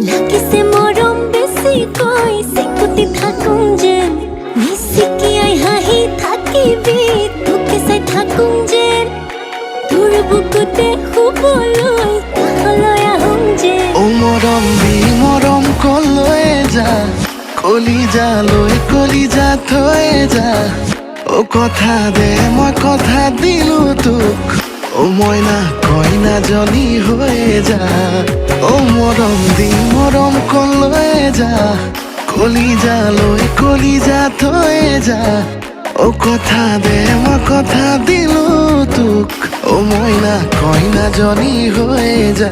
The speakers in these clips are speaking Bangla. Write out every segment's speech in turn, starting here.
লাগিছে মৰম বেছিকৈ চিকুটি থাকোঁ যেন মিচিকিয়াই হাঁহি থাকিবি তোকে চাই থাকোঁ যেন তোৰ বুকুতে শুবলৈ কাষলৈ আহোঁ যেন মৰম দি মৰম কলৈ যা কলিজা থৈ যা কথা দে মই কথা দিলো তোক মইনা কইনাজনী হৈ যা মৰম দি মৰম কলৈ যা কলিজা থৈ যা কথা দে মই কথা দিলো তোক মইনা কইনাজনী হৈ যা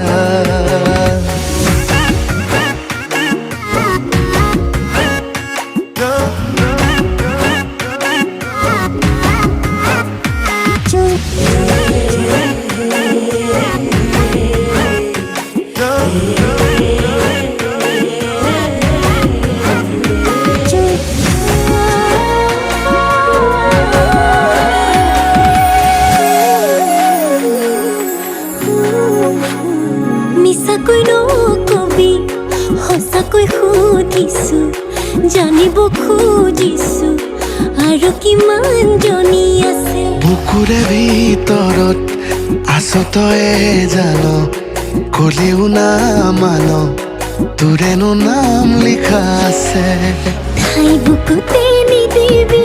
মিছাকৈ নকবি সঁচাকৈ সুধিছো জানিব খুজিছো আৰু কিমান জনী আছে বুকুৰে ভিতৰত আছ তয়ে জান কলেও না মান তোৰেনো নাম লিখা আছে ঠাই বুকুতে নিদিবি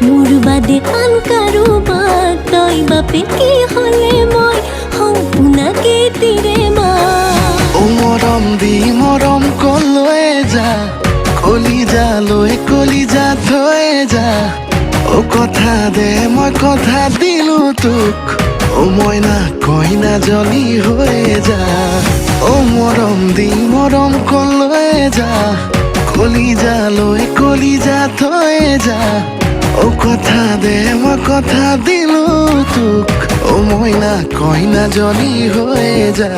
মোৰ বাদে আন কাৰোবাক তই বাপেকে হ'লে মই সম্পূৰ্ণকে তিৰে মা মৰম দি মৰম কলৈ যা কলিজা থৈ যা কথা দে মই কথা দিলো তোক মইনা কইনাজনী হৈ যা মৰম দি মৰম কলৈ যা কলিজা থৈ যা কথা দে মই কথা দিলো তোক মইনা কইনাজনী হৈ যা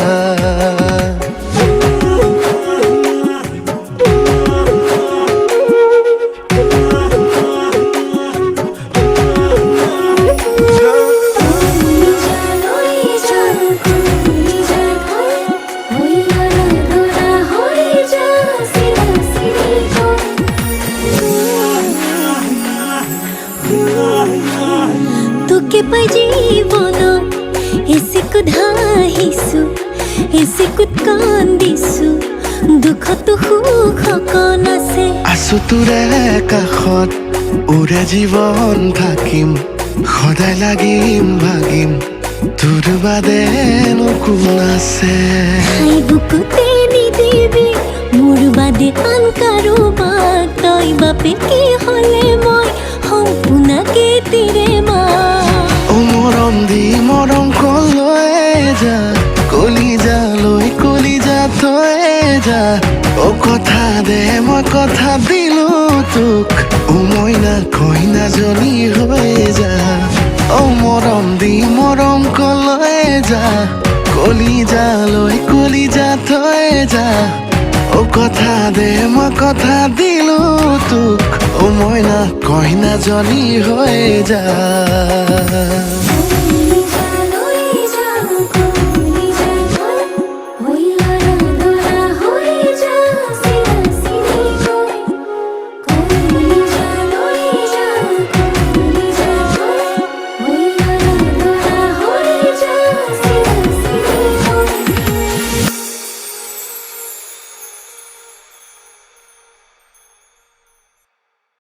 তোকে পাই জীৱনত এচিকুত হাঁহিছো এচিকুত কান্দিছো দুখতো সুখ অকণ আছে আছো তোৰে কাষত ওৰে জীৱন থাকিম সদায় লাগিম ভাগিম তোৰ বাদেনো কোন আছে ঠাই বুকুতে নিদিবি মোৰ বাদে আন কাৰোবাক তই বাপেকে হ'লে মই সম্পূৰ্ণকে তিৰে মা মৰম দি মৰম কলৈ যা কলিজা থৈ যা কথা দে মই কথা দিলো তোক মইনা কইনাজনী হৈ যা মৰম দি মৰম কলৈ যা কলিজা থৈ যা কথা দে মই কথা দিলো তোক মইনা কইনাজনী হৈ যা